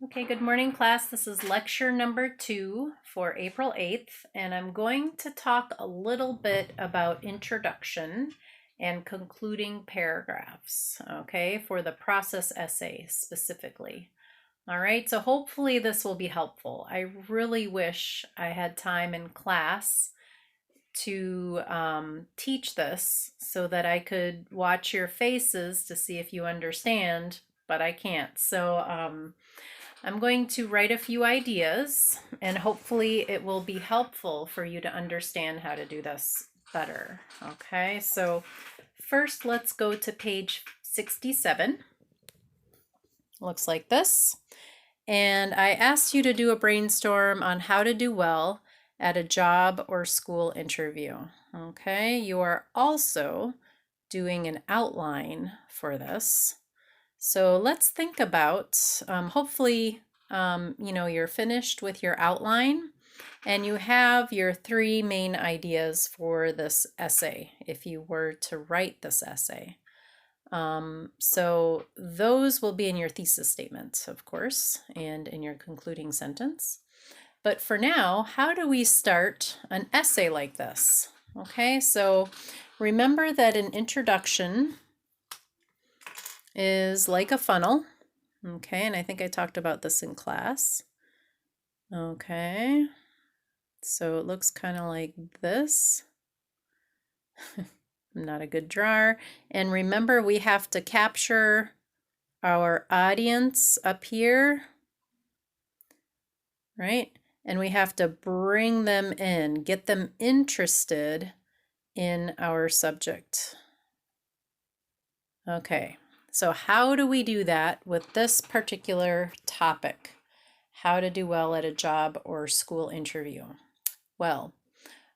Okay, good morning, class. This is lecture number 2 for April 8th, and I'm going to talk a little bit about introduction and concluding paragraphs, okay, for the process essay specifically. All right, so hopefully this will be helpful. I really wish I had time in class to teach this so that I could watch your faces to see if you understand, but I can't. So, I'm going to write a few ideas and hopefully it will be helpful for you to understand how to do this better. Okay, so first let's go to page 67. Looks like this. And I asked you to do a brainstorm on how to do well at a job or school interview. Okay, you are also doing an outline for this. So let's think about, hopefully, you're finished with your outline and you have your 3 main ideas for this essay if you were to write this essay. So those will be in your thesis statement, of course, and in your concluding sentence. But for now, how do we start an essay like this? Okay, so remember that an introduction is like a funnel. Okay, and I think I talked about this in class. Okay, so it looks kind of like this. I'm not a good drawer. And remember, we have to capture our audience up here, right? And we have to bring them in, get them interested in our subject. Okay, so how do we do that with this particular topic? How to do well at a job or school interview? Well,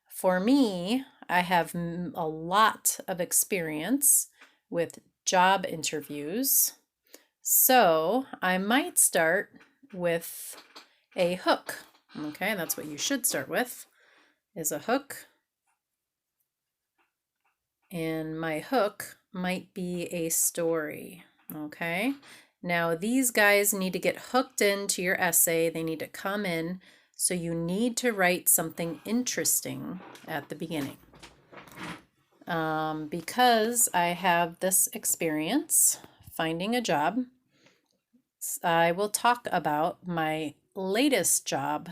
for me, I have a lot of experience with job interviews. So I might start with a hook. Okay, that's what you should start with, is a hook. And my hook might be a story. Okay, now these guys need to get hooked into your essay. They need to come in. So you need to write something interesting at the beginning. Because I have this experience finding a job, I will talk about my latest job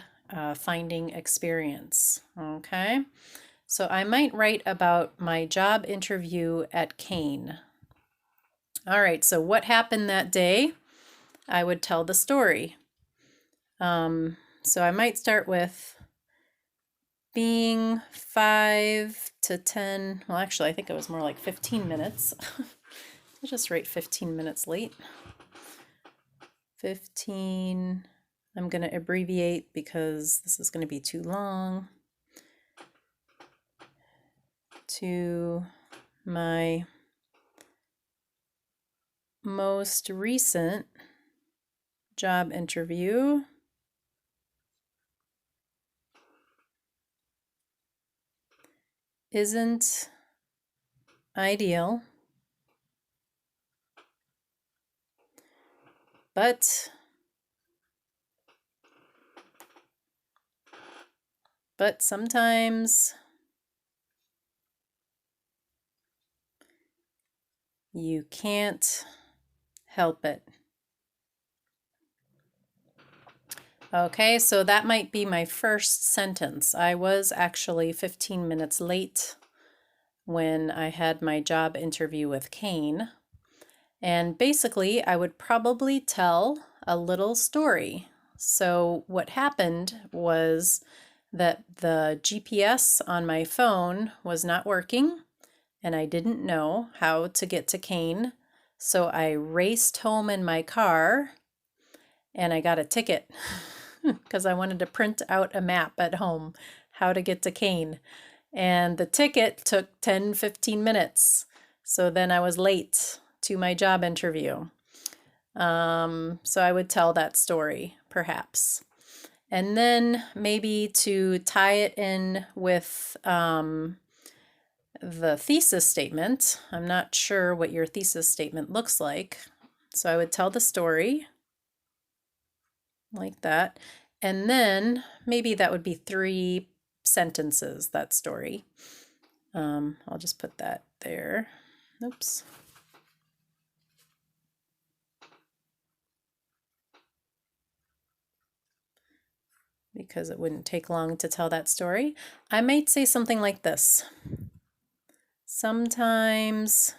finding experience. Okay, so I might write about my job interview at Kane. All right, so what happened that day? I would tell the story. So I might start with being 5 to 10, well, actually, I think it was more like 15 minutes. I'll just write 15 minutes late. 15, I'm going to abbreviate because this is going to be too long. To my most recent job interview. Isn't ideal, but sometimes you can't help it. Okay, so that might be my first sentence. I was actually 15 minutes late when I had my job interview with Kane. And basically, I would probably tell a little story. So what happened was that the GPS on my phone was not working and I didn't know how to get to Kane. So I raced home in my car and I got a ticket because I wanted to print out a map at home how to get to Kane. And the ticket took 10-15 minutes. So then I was late to my job interview. So I would tell that story, perhaps. And then maybe to tie it in with the thesis statement. I'm not sure what your thesis statement looks like. So I would tell the story. like that. And then maybe that would be 3 sentences, that story. I'll just put that there. Oops. Because it wouldn't take long to tell that story. I might say something like this. Sometimes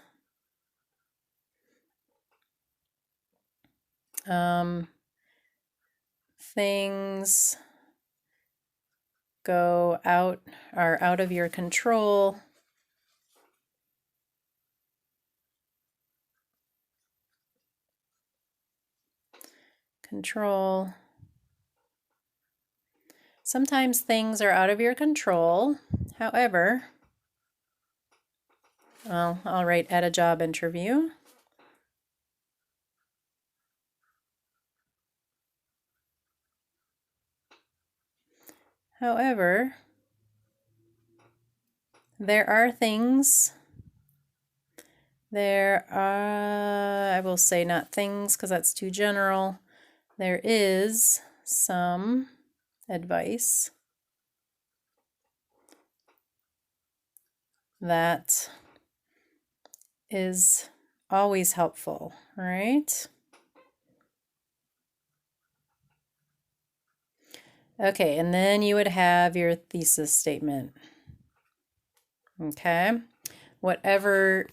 things are out of your control. Sometimes things are out of your control. However, well, I'll write at a job interview. However, there are things, I will say not things because that's too general. There is some advice that is always helpful, right? Okay, and then you would have your thesis statement. Okay, whatever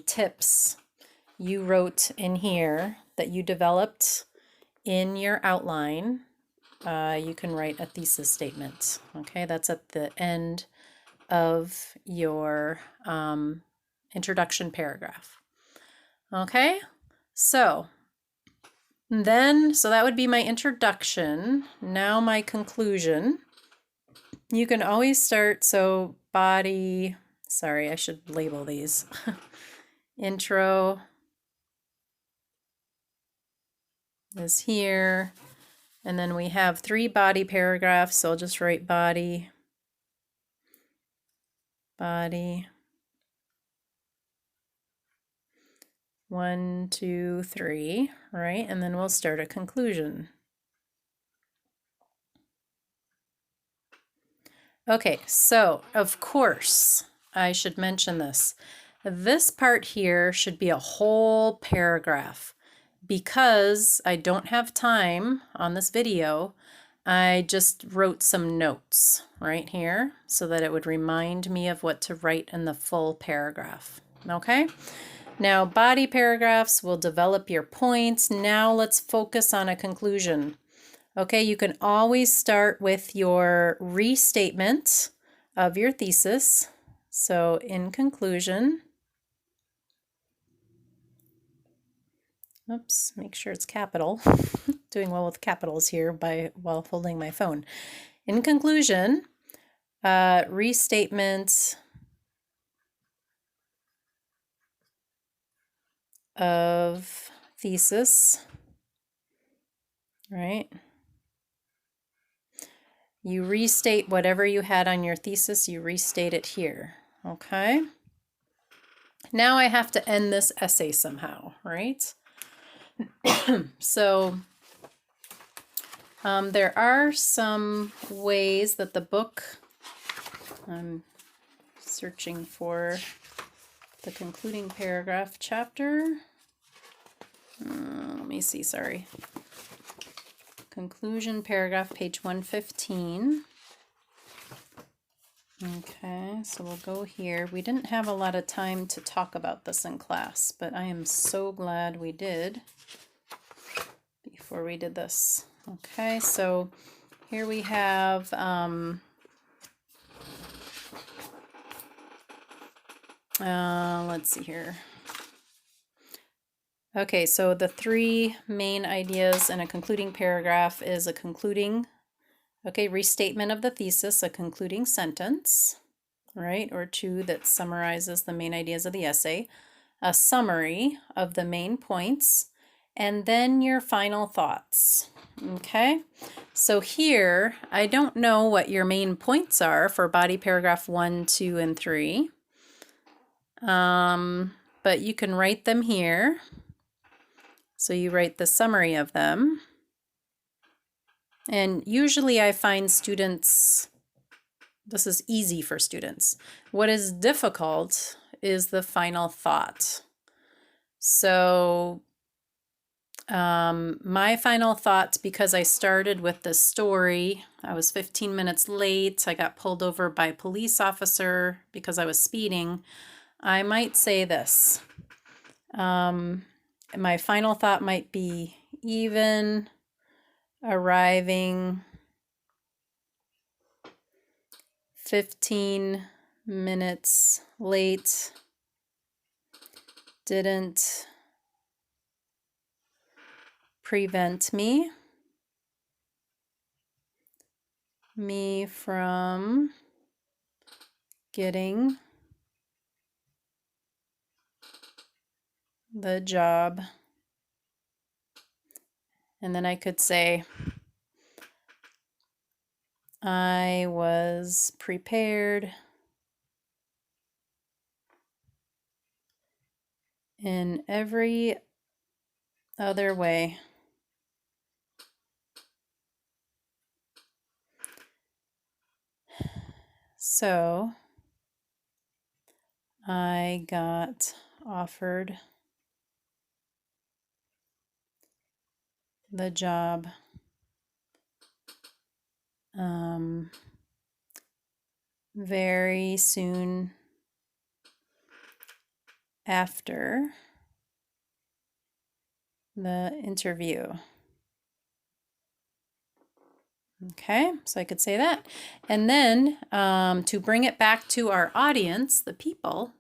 tips you wrote in here that you developed in your outline, you can write a thesis statement. Okay, that's at the end of your introduction paragraph. Okay, so that would be my introduction. Now my conclusion. You can always start, so body, sorry, I should label these. Intro is here, and then we have 3 body paragraphs, so I'll just write body. 1, 2, 3, right? And then we'll start a conclusion. Okay, so of course, I should mention this. This part here should be a whole paragraph. Because I don't have time on this video, I just wrote some notes right here so that it would remind me of what to write in the full paragraph. Okay? Now, body paragraphs will develop your points. Now let's focus on a conclusion. Okay, you can always start with your restatement of your thesis. So in conclusion, oops, make sure it's capital. Doing well with capitals here while holding my phone. In conclusion, restatement of thesis, right? You restate whatever you had on your thesis, you restate it here, okay? Now I have to end this essay somehow, right? So there are some ways that the book, I'm searching for the concluding paragraph chapter. Let me see, sorry. Conclusion paragraph, page 115. Okay, so we'll go here. We didn't have a lot of time to talk about this in class, but I am so glad we did before we did this. Okay, so here we have let's see here. Okay, so the 3 main ideas in a concluding paragraph is a concluding, restatement of the thesis, a concluding sentence, right, or 2 that summarizes the main ideas of the essay, a summary of the main points, and then your final thoughts. Okay, so here, I don't know what your main points are for body paragraph 1, 2, and 3, but you can write them here. So you write the summary of them. And usually I find students, this is easy for students. What is difficult is the final thought. So my final thoughts, because I started with this story, I was 15 minutes late. I got pulled over by a police officer because I was speeding. I might say this. My final thought might be even arriving 15 minutes late didn't prevent me from getting the job. And then I could say, I was prepared in every other way. So I got offered the job very soon after the interview. Okay, so I could say that. And then to bring it back to our audience, the people,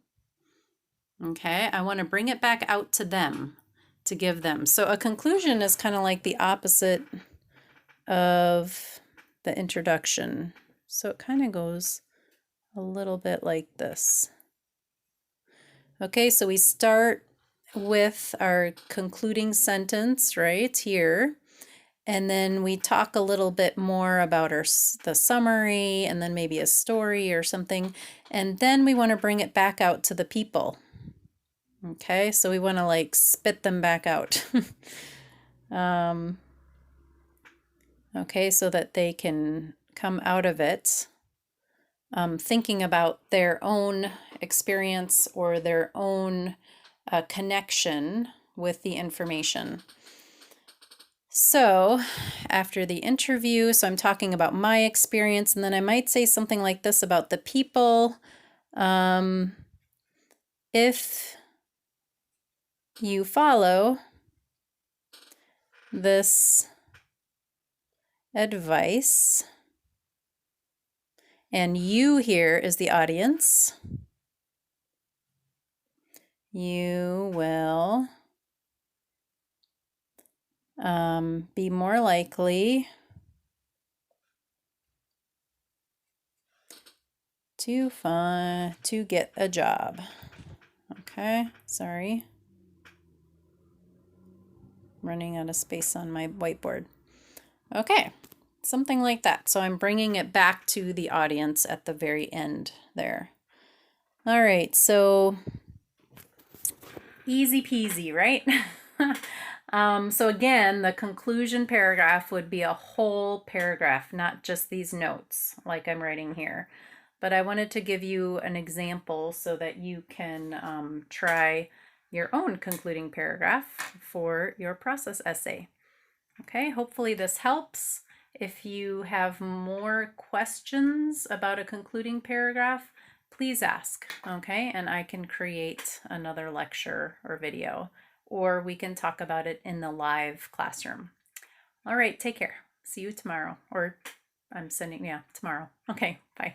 okay, I want to bring it back out to them, to give them. So a conclusion is kind of like the opposite of the introduction. So it kind of goes a little bit like this. Okay, so we start with our concluding sentence right here. And then we talk a little bit more about the summary and then maybe a story or something. And then we want to bring it back out to the people. Okay, so we want to like spit them back out. Okay, so that they can come out of it thinking about their own experience or their own connection with the information. So after the interview, so I'm talking about my experience, and then I might say something like this about the people. If you follow this advice, and you here is the audience, you will be more likely to get a job. Okay, sorry. Running out of space on my whiteboard. Okay, something like that. So I'm bringing it back to the audience at the very end there. All right, so easy peasy, right? So again, the conclusion paragraph would be a whole paragraph, not just these notes like I'm writing here. But I wanted to give you an example so that you can try your own concluding paragraph for your process essay. Okay, hopefully this helps. If you have more questions about a concluding paragraph, please ask, okay? And I can create another lecture or video, or we can talk about it in the live classroom. All right, take care. See you tomorrow, or I'm sending, yeah, tomorrow. Okay, bye.